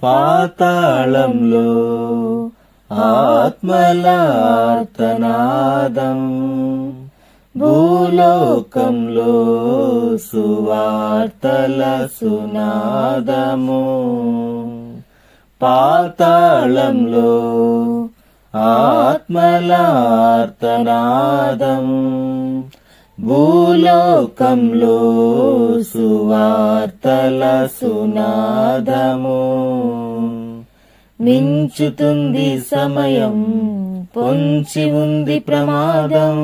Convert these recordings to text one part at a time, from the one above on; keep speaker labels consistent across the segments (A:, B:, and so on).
A: పాతాళంలో ఆత్మల ఆర్తనాదం, భూలోకంలో సువార్తల సునాదము. పాతాళంలో ఆత్మల ఆర్తనాదం, భూలోకంలో సువార్తల సునాదము. మించుతుంది సమయం, పొంచి ఉంది ప్రమాదం,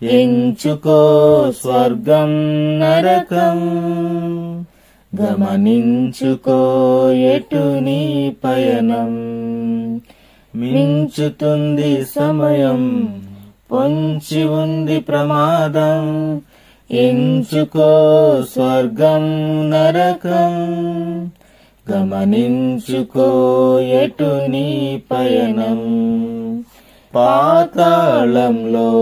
A: ఎంచుకో స్వర్గం నరకం. గమనించుకో ఎటు నీ పయనం. మించుతుంది సమయం, పొంచి ఉంది ప్రమాదం, ఎంచుకో స్వర్గం నరకం. గమనించుకో ఎటు నీ పయనం. పాతాళంలో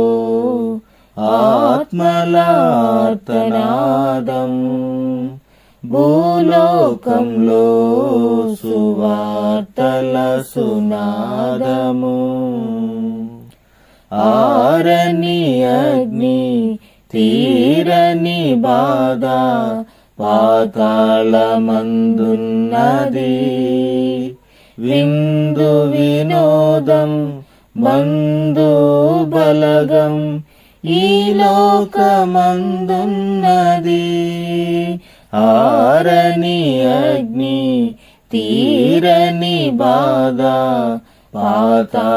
A: ఆత్మల ఆర్తనాదం, భూలోకంలో సువార్తల సునాదము. ఆరని అగ్ని, తీరని బాధ, పాతాళమందున్నది. విందు వినోదం, బంధు బలగం, ఈ లోకమందున్నది. ఆరని అగ్ని, తీరని బాధ, పాతాళమందున్నది.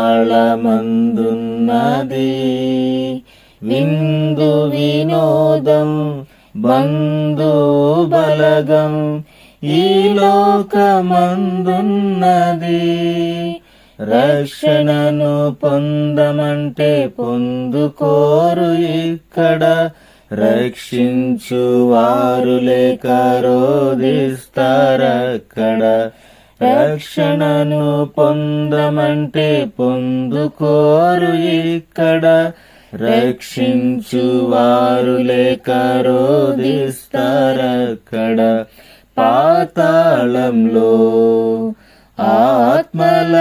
A: విందు వినోదం, బంధు బలగం, ఈ లోకమందున్నది. రక్షణను పొందమంటే పొందుకోరు ఇక్కడ, రక్షించు వారు లేక రోధిస్తారక్కడ. రక్షణను పొందమంటే పొందుకోరు ఇక్కడ, రక్షించు వారు లేక రోధిస్తారక్కడ. పాతాళంలో ఆత్మల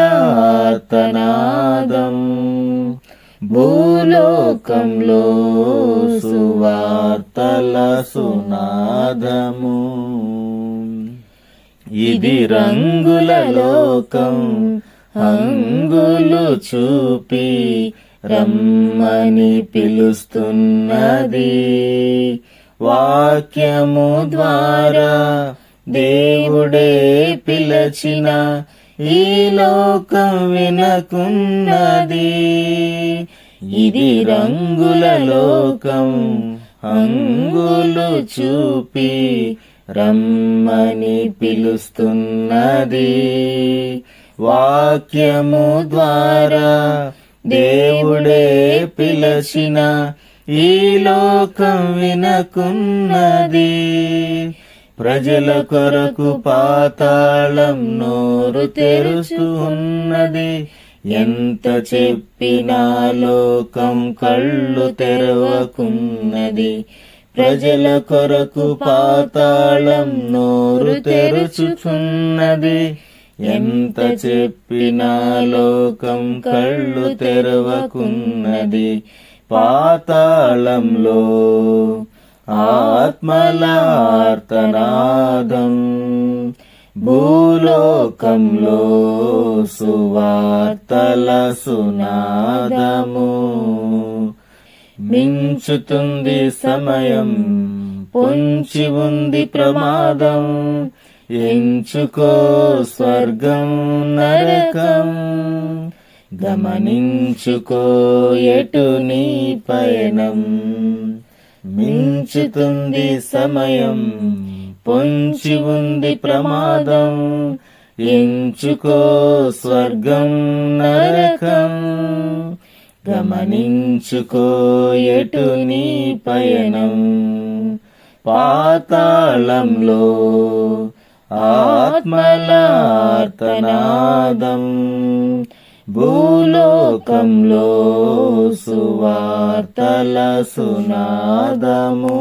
A: ఆర్తనాదం, భూలోకంలో సువార్తల సునాదము. ఇది రంగుల లోకం, హంగులు చూపి రమ్మని పిలుస్తున్నది. వాక్యము ద్వారా దేవుడే పిలచిన ఈ లోకం వినకున్నది. ఇది రంగుల లోకం, హంగులు చూపి రమ్మని పిలుస్తున్నది. వాక్యము ద్వారా దేవుడే పిలచిన ఈ లోకం వినకున్నది. ప్రజల కొరకు పాతాళం నోరు తెరుస్తున్నది. ఎంత చెప్పినా లోకం కళ్ళు తెరవకున్నది. ప్రజల కొరకు పాతాళం నోరు తెరుచుచున్నది. ఎంత చెప్పినా లోకం కళ్ళు తెరవకున్నది. పాతాళంలో ఆత్మల ఆర్తనాదం, భూలోకంలో సువార్తల సునాదము. మించుతుంది సమయం, పొంచి ఉంది ప్రమాదం, ఎంచుకో స్వర్గం నరకం. గమనించుకో ఎటు నీ పయనం. మించుతుంది సమయం, పొంచి ఉంది ప్రమాదం, ఎంచుకో స్వర్గం నరకం. గమనించుకో ఎటు నీ పయనం. పాతాళంలో ఆత్మల ఆర్తనాదం, భూలోకంలో సువార్తల సునాదము.